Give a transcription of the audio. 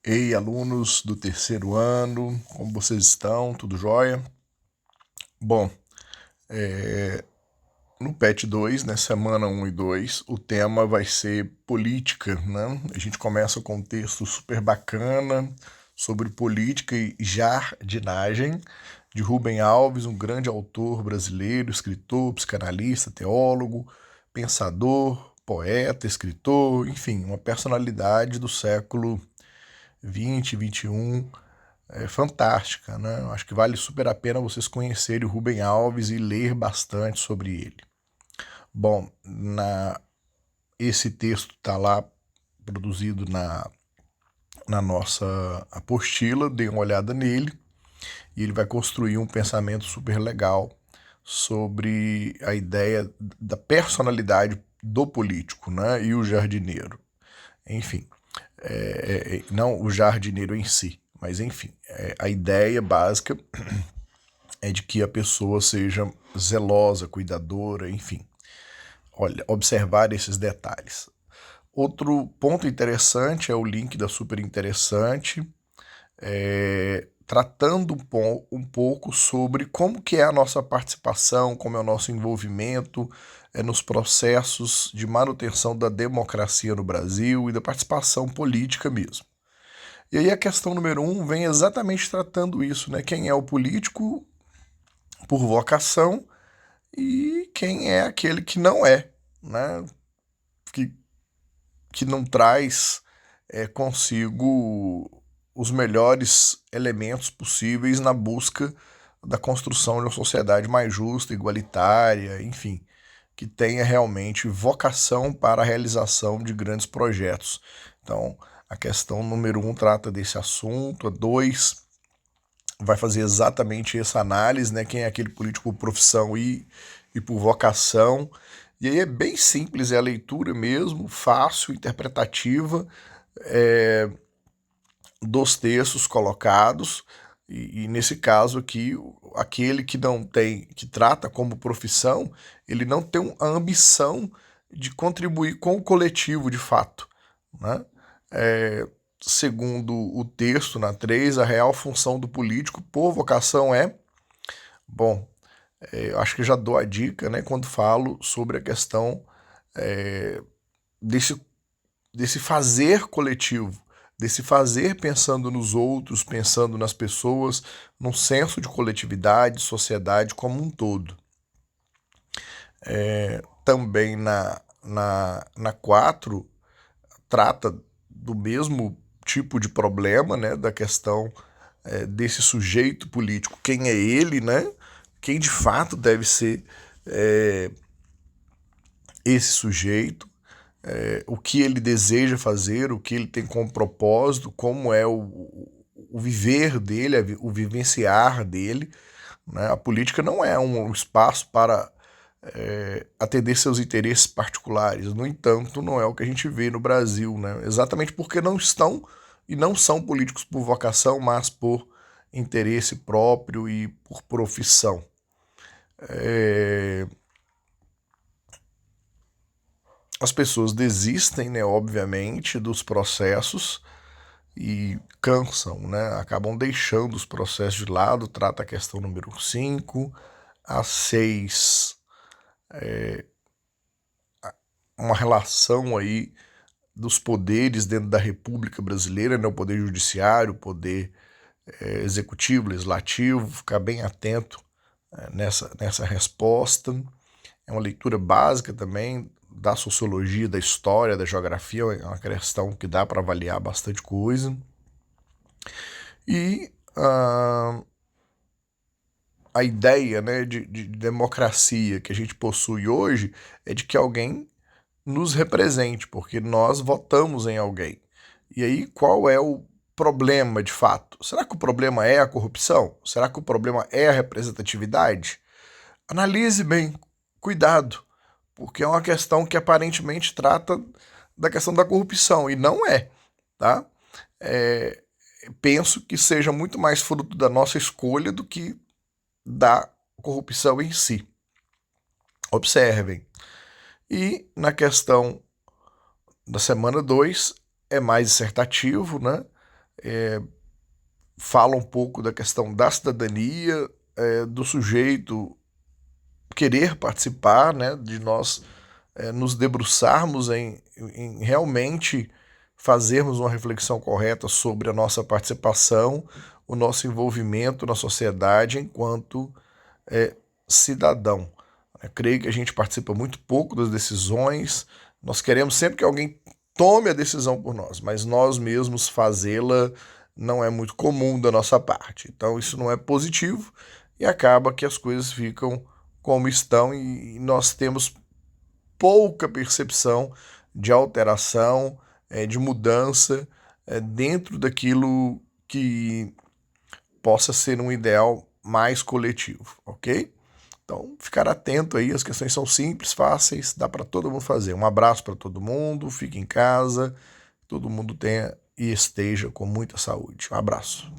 Ei, alunos do terceiro ano, como vocês estão? Tudo jóia? Bom, no PET 2, né, semana 1 e 2, o tema vai ser política, né? A gente começa com um texto super bacana sobre política e jardinagem, de Rubem Alves, um grande autor brasileiro, escritor, psicanalista, teólogo, pensador, poeta, escritor, enfim, uma personalidade do século 20, 21, fantástica, né? Eu acho que vale super a pena vocês conhecerem o Rubem Alves e ler bastante sobre ele. Bom, esse texto está lá produzido na nossa apostila, dê uma olhada nele e ele vai construir um pensamento super legal sobre a ideia da personalidade do político, né, e o jardineiro. Enfim, não o jardineiro em si, mas enfim, a ideia básica é de que a pessoa seja zelosa, cuidadora, enfim. Olha, observar esses detalhes. Outro ponto interessante é o link da Super Interessante, tratando um pouco sobre como que é a nossa participação, como é o nosso envolvimento nos processos de manutenção da democracia no Brasil e da participação política mesmo. E aí a questão número 1 vem exatamente tratando isso, né? Quem é o político por vocação e quem é aquele que não é, né? Que, que não traz consigo os melhores elementos possíveis na busca da construção de uma sociedade mais justa, igualitária, enfim, que tenha realmente vocação para a realização de grandes projetos. Então, a questão número 1 trata desse assunto, a 2 vai fazer exatamente essa análise, né? Quem é aquele político por profissão e por vocação. E aí é bem simples, é a leitura mesmo, fácil, interpretativa, é, dos textos colocados. E nesse caso aqui, aquele que não tem, que trata como profissão, ele não tem a ambição de contribuir com o coletivo de fato, né? É, segundo o texto na 3, a real função do político por vocação é, bom, eu acho que já dou a dica, né, quando falo sobre a questão desse, desse fazer coletivo, desse fazer pensando nos outros, pensando nas pessoas, num senso de coletividade, sociedade como um todo. Também na 4, trata do mesmo tipo de problema, né, da questão desse sujeito político, quem é ele, né, quem de fato deve ser esse sujeito, o que ele deseja fazer, o que ele tem como propósito, como é o viver dele, o vivenciar dele, né? A política não é um espaço para atender seus interesses particulares. No entanto, não é o que a gente vê no Brasil, né? Exatamente porque não estão e não são políticos por vocação, mas por interesse próprio e por profissão. As pessoas desistem, né, obviamente, dos processos e cansam, né? Acabam deixando os processos de lado, trata a questão número 5, a 6, uma relação aí dos poderes dentro da República Brasileira, né? O poder judiciário, o poder executivo, legislativo, ficar bem atento nessa resposta. É uma leitura básica também da sociologia, da história, da geografia, é uma questão que dá para avaliar bastante coisa. E a ideia, né, de democracia que a gente possui hoje é de que alguém nos represente, porque nós votamos em alguém. E aí, qual é o problema de fato? Será que o problema é a corrupção? Será que o problema é a representatividade? Analise bem, cuidado, porque é uma questão que aparentemente trata da questão da corrupção, e não é, tá? É, penso que seja muito mais fruto da nossa escolha do que da corrupção em si. Observem. E na questão da semana 2 é mais dissertativo, né? fala um pouco da questão da cidadania, do sujeito querer participar, né, de nós nos debruçarmos em realmente fazermos uma reflexão correta sobre a nossa participação, o nosso envolvimento na sociedade enquanto cidadão. Eu creio que a gente participa muito pouco das decisões, nós queremos sempre que alguém tome a decisão por nós, mas nós mesmos fazê-la não é muito comum da nossa parte. Então isso não é positivo e acaba que as coisas ficam como estão e nós temos pouca percepção de alteração, de mudança dentro daquilo que possa ser um ideal mais coletivo, ok? Então, ficar atento aí, as questões são simples, fáceis, dá para todo mundo fazer. Um abraço para todo mundo, fique em casa, todo mundo tenha e esteja com muita saúde. Um abraço.